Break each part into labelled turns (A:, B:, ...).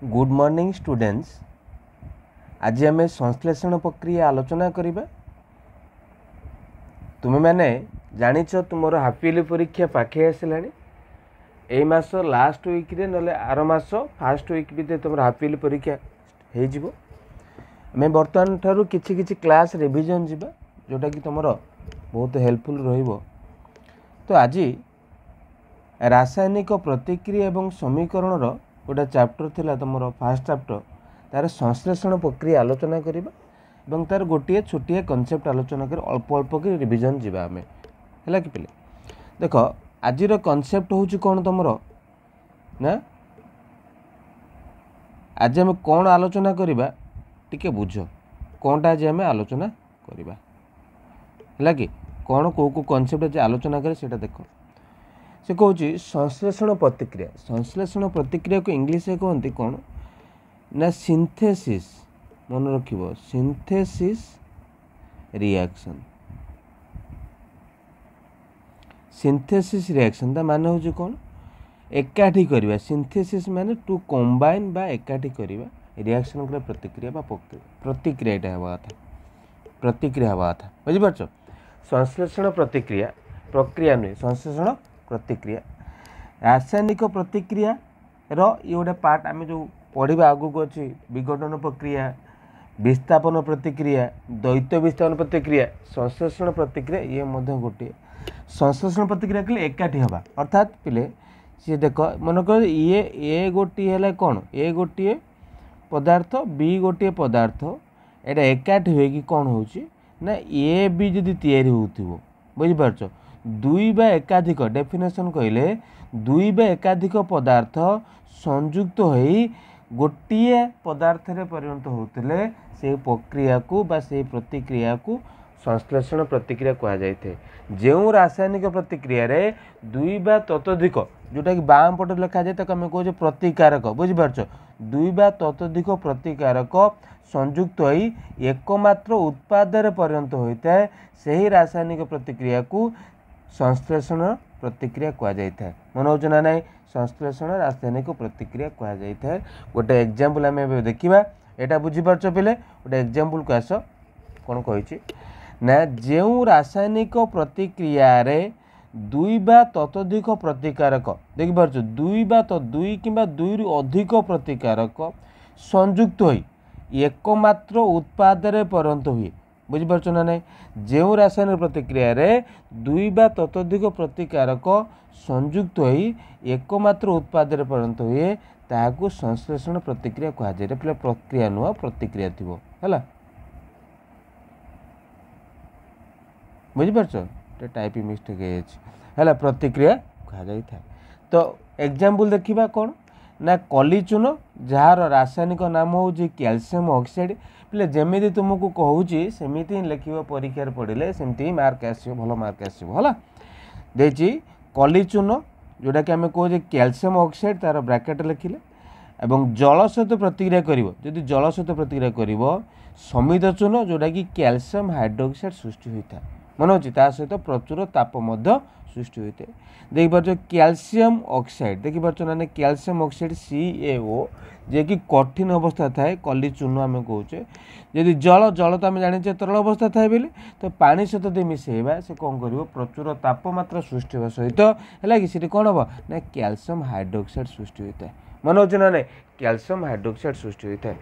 A: Good morning students. आज आम संश्लेषण प्रक्रिया आलोचना करिबा। तुम मैंने जानिछ तुमर हाफ इयरली परीक्षा पाखे आसिलानी। ए मास लास्ट वीक रे नले आर मास फास्ट वीक भी तुम हाफ इयरली परीक्षा हो जिवो। आम बर्तमान ठारू किछि किछि क्लास रिविजन जिबा जोटा कि तुमर बहुत हेल्पफुल रहिबो। तो आज रासायनिक प्रतिक्रिया एवं समीकरण रो गोटे चैप्टर थिला तुमर फास्ट चैप्टर तार संश्लेषण प्रक्रिया आलोचना करिबा एवं तार गोटे छोटिया कॉन्सेप्ट आलोचना कर अल्प अल्प के रिविजन जिबा आमे हैला कि पिले। देखो आज रो कॉन्सेप्ट होउची कोन तुमरो ना। आज हम कोन आलोचना करिबा टिके बुझो कोनटा आज हम आलोचना करिबा हैला कि कोन को कॉन्सेप्ट आज आलोचना करे सेटा देखो। से कहूँ संश्लेषण प्रतिक्रिया। संश्लेषण प्रतिक्रिया को इंग्लिश में कहते कौन ना सिंथेसिस। मन रखिबो सिंथेसिस रिएक्शन। सिंथेसिस रिएक्शन ता माने होची कौन एकाठी करिबा। सिंथेसिस माने टू कंबाइन बा एकाठी करिबा रिएक्शन करे प्रतिक्रिया बा प्रतिक्रिया एटा हवा था प्रतिक्रिया हवा था बुझि परछो। संश्लेषण प्रतिक्रिया प्रक्रिया नहीं संश्लेषण प्रतिक्रिया रासायनिक प्रतिक्रिया रो ये गोटे पार्ट आम जो पढ़ा आगू को अच्छी विघटन प्रक्रिया विस्थापन प्रतिक्रिया द्वैत विस्थापन प्रतिक्रिया संश्लेषण प्रतिक्रिया ये गोटे। संश्लेषण प्रतिक्रिया के एकाठी हवा अर्थात पिले सी देख मन कर ये ए गोटे है कौन ए गोटे पदार्थ बी गोटे पदार्थ एटा एकाठी हो कौन हो ना ए बी जदि तैयारी होउथिबो बुझिपारछ दुई बा एकाधिक डेफिनेशन कहले दुई बा एकाधिक पदार्थ संयुक्त होई गोटिए पदार्थ रे परिणत होतले से प्रक्रिया को बा से प्रतिक्रिया को संश्लेषण प्रतिक्रिया कहा जायते। जो रासायनिक प्रतिक्रिया रे दुई बा ततोधिक जोटा कि बाम पटे लिखा जाए ताको हम कहूँ प्रतिकारक बुझिपारछ दुई बा ततोधिक प्रतिकारक संयुक्त होई एकमात्र उत्पाद रे परिणत होता है सही रासायनिक प्रतिक्रिया को संश्लेषण प्रतिक्रिया कहा जाता है। मन हो ना नहीं संश्लेषण रासायनिक प्रतिक्रिया कहा जाता है। गोटे एग्जांपल आम देखा यहाँ बुझीपार पिले गोटे एग्जांपल को आस कौन कही ना जो रासायनिक प्रतिक्रिया रे दुई बा ततोधिक प्रतिकारक देखिपार दुई बा दुई किंबा दुई रु अधिक प्रतिकारक संयुक्त होई एकमात्र उत्पाद रे परिणत हुए बुझीपार ना नहीं। जो रासायनिक प्रतिक्रिया रे दुई बा ततोधिक प्रतिकारक संयुक्त होई एकमात्र उत्पाद रे परिणत हुए ताहाकू संश्लेषण प्रतिक्रिया कहा जाए। पिला प्रक्रिया नुह प्रतिक्रिया थिबो हैला बुझीपार टाइपिंग मिस्टेक है प्रतिक्रिया कहा जाए। तो एग्जांपल देखिबा कौन ना कली चून जार रासायनिक नाम हूँ कैल्शियम ऑक्साइड। पिले जमी तुमको कहूँ सेमती लिखा परीक्षार पढ़ले सेमती मार्क आस भल मार्क आसला देखिए कली चून जोटा कि आम कहे कैल्शियम ऑक्साइड तार ब्रैकेट लिखिले एवं जल सहित प्रतिक्रिया करिवो जदि जल सहित प्रतिक्रिया करिवो समित चून जोटा कि कैल्शियम हाइड्रोक्साइड सृष्टि होता है मन अच्छी सहित प्रचुर ताप सृष्टि होता है। देखिए कैल्शियम ऑक्साइड देखिए ना कैल्शियम ऑक्साइड CaO जे कि कठिन अवस्था थाए कली चून आम कहे जदि जल जल तो आम जाने तरल अवस्था थाए बोली तो पानी सहित दे मिसेबा से कौन कर प्रचुर तापमात्रा सृष्टि होगा सहित है कि कौन हम ना कैल्शियम हाइड्रोक्साइड सृष्टि होता है मन अच्छे ना कैल्शियम हाइड्रोक्साइड सृष्टि होता है।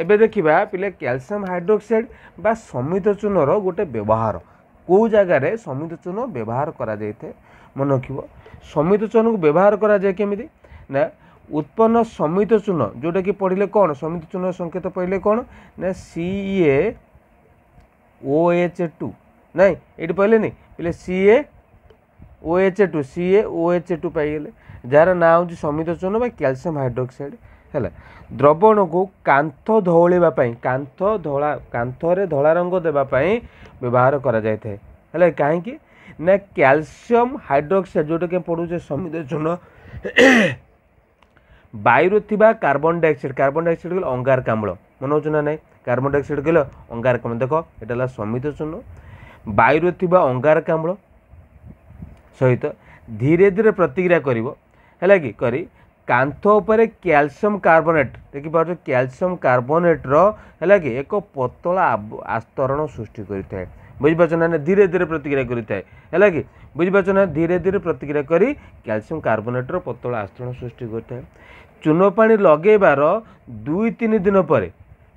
A: एबे देखिबा पिले कैल्शियम हाइड्रोक्साइड बा समित चूनर गोटे व्यवहार कौ जगार समित चून व्यवहार करा जाए मन रखिबो। समित चून को व्यवहार करा जाए केमिति ना उत्पन्न समित चून जोटा कि पढ़ले कौन समित चून संकेत पढ़ले कौन ना CaOH2 नहीं ये पढ़ले नहीं पहले CaOH2 पाइगले जार ना हूँ समित चून बा कैल्शियम हाइड्रोक्साइड है। द्रवण को कांथ धौलिबाई कांथरे धला रंग देवाई व्यवहार करा जाए है कहीं ना कैल्शियम हाइड्रोक्साइड जोटा कि पढ़ुचे समित चून वायु थिबा कार्बन डाइऑक्साइड कहले अंगारकाम्ल मन हो ना नहीं कार्बन डाइऑक्साइड कहले अंगारकाम्ल देख एटा समित चून वायु थिबा अंगारकाम्ल सहित धीरे धीरे प्रतिक्रिया करिवो हैला कि करी कांथ उपरे कैल्शियम कार्बोनेट देखिए कैल्शियम कार्बोनेट है कि एक पतला आस्तरण सृष्टि करता है बुझीपार ना धीरे धीरे प्रतिक्रिया करता है कि बुझीपार ना धीरे धीरे प्रतिक्रिया करी कैल्शियम कार्बोनेट पतला आस्तरण सृष्टि करता है चून पानी लगेबार 2-3 दिन पर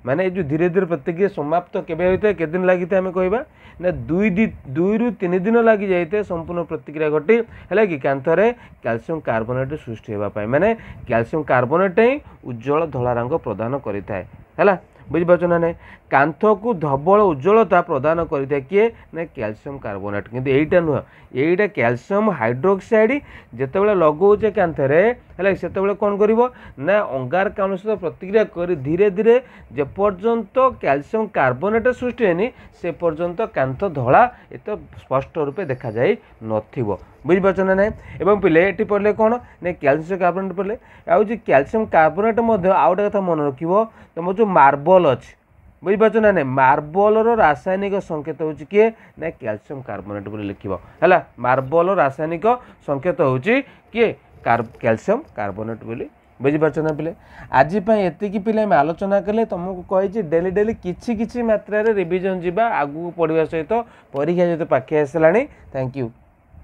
A: माने जो धीरे धीरे प्रतिक्रिया समाप्त केबे होता है केदिन लगी आम कहवा ना 2-3 दिन लगी जाए संपूर्ण प्रतिक्रिया घटी है कि कांथरे कैल्शियम कार्बोनेट सृष्टि होगापाई माने कैल्शियम कार्बोनेट ही उज्जवल धला रंग प्रदान करें है बुझीपार ना ना कांथ को धबल उज्जवलता प्रदान करें किए ना कैल्शियम कार्बोनेट किंतु एटा नुह एटा कैल्शियम हाइड्रोक्साइड जितेबाला लगौचे कांथरे है से कौन कर ना अंगारकाम्ल सहित प्रतिक्रिया कर धीरे धीरे जेपर्यंत कैल्शियम कार्बोनेट सृष्टि है से पर्यंत कांथ धला एत स्पष्ट रूपे देखा जाए नथिबो बुझीपार ना ना एवं पिले ये पढ़ले कौन ना कैल्शियम कार्बोनेट पढ़ले आउ कैल्शियम कार्बोनेट आउ गोटे कथा मन रखिबो तुम जो मार्बल अच्छी बुझीपार ना ना मार्बल रासायनिक संकेत हूँ किए ना कैल्शियम कार्बोनेट बोली लिखिबो है मार्बल रासायनिक संकेत हूँ किए कैल्शियम कार्बोनेट बोली बुझीपार ना पिले आज एतिकी पिले आम आलोचना कले तुमको कही डेली डेली किछि किछि मात्रा रे रिविजन जीवा आगू पढ़िया सहित परीक्षा जो पाखे आसला थैंक यू।